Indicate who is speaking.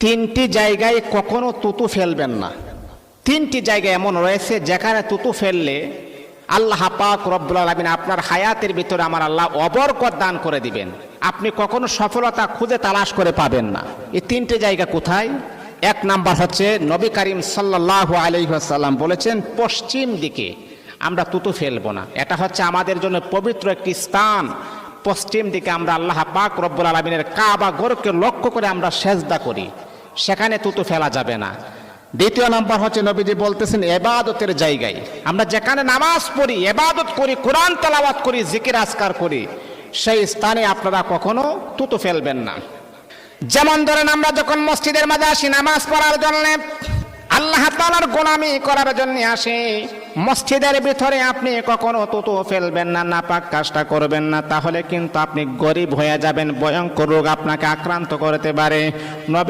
Speaker 1: তিনটি জায়গায় কখনো তুতু ফেলবেন না। তিনটি জায়গা এমন রয়েছে যেখানে তুতু ফেললে আল্লাহ পাক রব্বুল আলামিন আপনার হায়াতের ভিতরে আমার আল্লাহ অবরকত দান করে দিবেন, আপনি কখনো সফলতা খুঁজে তালাশ করে পাবেন না। এই তিনটে জায়গা কোথায়? এক নাম্বার হচ্ছে নবী করিম সাল্লাল্লাহু আলাইহি ওয়াসাল্লাম বলেছেন পশ্চিম দিকে আমরা তুতু ফেলবো না। এটা হচ্ছে আমাদের জন্য পবিত্র একটি স্থান। পশ্চিম দিকে আমরা আল্লাহ পাক রব্বুল আলামিনের কাবা ঘরকে লক্ষ্য করে আমরা সেজদা করি, সেখানে তুতু ফেলা যাবে না। দ্বিতীয় নাম্বার হচ্ছে নবীজি বলতেছেন ইবাদতের জায়গায় আমরা যেখানে নামাজ পড়ি, ইবাদত করি, কোরআন তেলাওয়াত করি, জিকির আজকার করি, সেই স্থানে আপনারা কখনো তুতু ফেলবেন না। যেমন ধরেন আমরা যখন মসজিদের মাঝে আসি নামাজ পড়ার জন্য, আল্লাহ তাআলার গোলামি করার জন্য আসি, মসজিদের ভিতরে আপনি কখনো তুতু ফেলবেন না, নাপাক কাজটা করবেন না, তাহলে কিন্তু আপনি গরিব হয়ে যাবেন, ভয়ঙ্কর রোগ আপনাকে আক্রান্ত করতে পারে।